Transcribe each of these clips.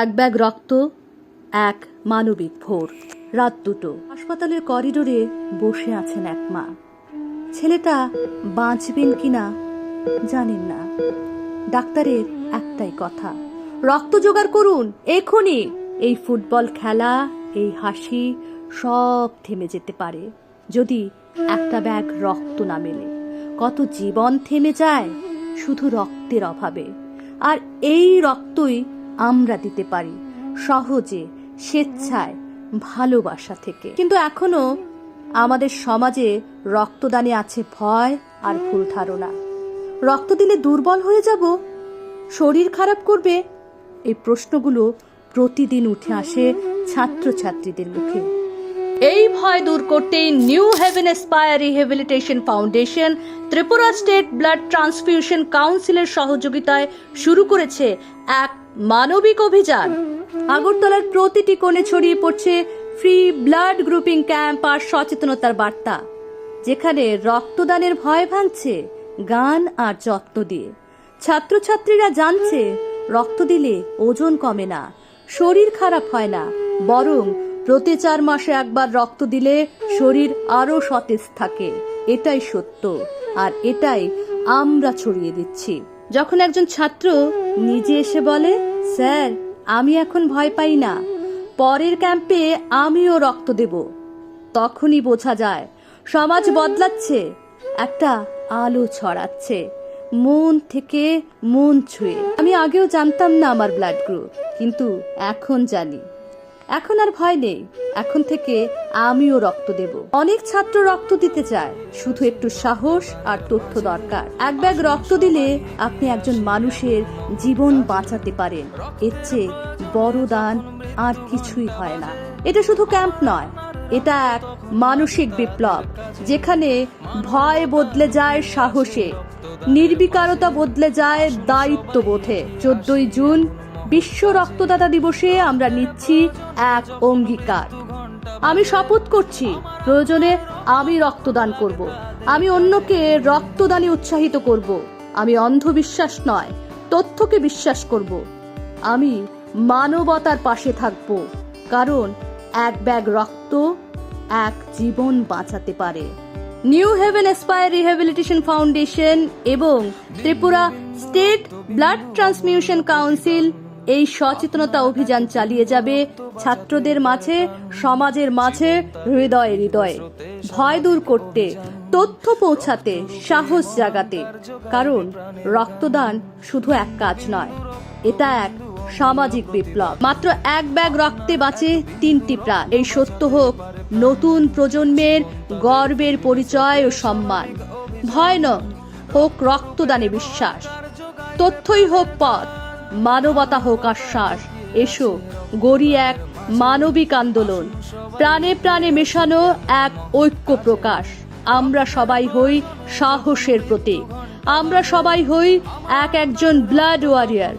এক ব্যাগ রক্ত, এক মানবিক ভোর। রাত 2টো। হাসপাতালের করিডোরে বসে আছেন এক মা। ছেলেটা বাঁচবেন কিনা জানেন না। ডাক্তারের একটাই কথা, রক্ত জোগাড় করুন এখনই। এই ফুটবল খেলা, এই হাসি সব থেমে যেতে পারে যদি একটা ব্যাগ রক্ত না মেলে। কত জীবন থেমে যায় শুধু রক্তের অভাবে। আর এই রক্তই আমরা দিতে পারি সহজে, স্বেচ্ছায়, ভালোবাসা থেকে। কিন্তু এখনো আমাদের সমাজে রক্তদানে আছে ভয় আর ভুল ধারণা। রক্ত দিলে দুর্বল হয়ে যাব, শরীর খারাপ করবে, এই প্রশ্নগুলো প্রতিদিন উঠে আসে ছাত্রছাত্রীদের মুখে। এই ভয় দূর করতেই New haven Aspire rehabilitation Foundation Tripura state blood Transfusion কাউন্সিলের সহযোগিতায় শুরু করেছে এক মানবিক অভিযান। আগরতলার প্রতিটি কোণে ছড়িয়ে পড়ছে ফ্রি ব্লাড গ্রুপিং ক্যাম্প আর সচেতনতার বার্তা, যেখানে রক্তদানের ভয় ভাঙছে গান আর যত্ন দিয়ে। ছাত্রছাত্রীরা জানছে রক্ত দিলে ওজন কমে না, শরীর খারাপ হয় না, বরং প্রতি 4 মাসে একবার রক্ত দিলে শরীর আরো সতেজ থাকে। এটাই সত্য, আর এটাই আমরা ছড়িয়ে দিচ্ছি। যখন একজন ছাত্র নিজে এসে বলে, স্যার আমি এখন ভয় পাই না, পরের ক্যাম্পে আমিও রক্ত দেব, তখনই বোঝা যায় সমাজ বদলাচ্ছে, একটা আলো ছড়াচ্ছে মন থেকে মন ছুঁয়ে। আমি আগেও জানতাম না আমার ব্লাড গ্রুপ, কিন্তু এখন জানি। এখন আর ভয় নেই, এখন থেকে আমিও রক্ত দেব। অনেক ছাত্র রক্ত দিতে চায়, শুধু একটু সাহস আর তথ্য দরকার। এক ব্যাগ রক্ত দিলে আপনি একজন মানুষের জীবন বাঁচাতে পারেন। এর চেয়ে বড় দান আর কিছুই হয় না। এটা শুধু ক্যাম্প নয়, এটা এক মানসিক বিপ্লব, যেখানে ভয় বদলে যায় সাহসে, নির্বিকারতা বদলে যায় দায়িত্ববোধে। 14ই জুন বিশ্ব রক্তদাতা দিবসে আমরা নিচ্ছি এক অঙ্গীকার। আমি শপথ করছি, প্রয়োজনে আমি রক্তদান করব, আমি অন্যকে রক্তদানে উৎসাহিত করব, আমি অন্ধবিশ্বাস নয় তথ্যকে বিশ্বাস করব, আমি মানবতার পাশে থাকব, কারণ এক ব্যাগ রক্ত এক জীবন বাঁচাতে পারে। New haven Aspire rehabilitation foundation এবং Tripura state blood transfusion council এই সচেতনতা অভিযান চালিয়ে যাবে ছাত্রদের মাঝে, সমাজের মাঝে, হৃদয়ে হৃদয়ে। ভয় দূর করতে, তথ্য পৌঁছাতে, সাহস জাগাতে। কারণ রক্তদান শুধু এক কাজ নয়, এটা এক সামাজিক বিপ্লব। মাত্র এক ব্যাগ রক্তে বাঁচে 3টি প্রাণ। এই সত্য হোক নতুন প্রজন্মের গর্বের পরিচয় ও সম্মান। ভয় নয়, হোক রক্তদানে বিশ্বাস। তথ্যই হোক পথ, মানবতা হোক আশ্বাস। এসো গড়ি এক মানবিক আন্দোলন, প্রাণে প্রাণে মেশানো এক ঐক্য প্রকাশ। আমরা সবাই হই সাহসের প্রতীক, আমরা সবাই হই একজন ব্লাড ওয়ারিয়ার,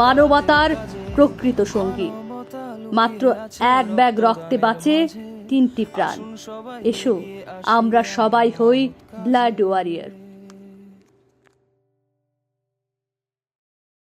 মানবতার প্রকৃত সঙ্গী। মাত্র এক ব্যাগ রক্তে বাঁচে 3টি প্রাণ। এসো আমরা সবাই হই ব্লাড ওয়ারিয়ার।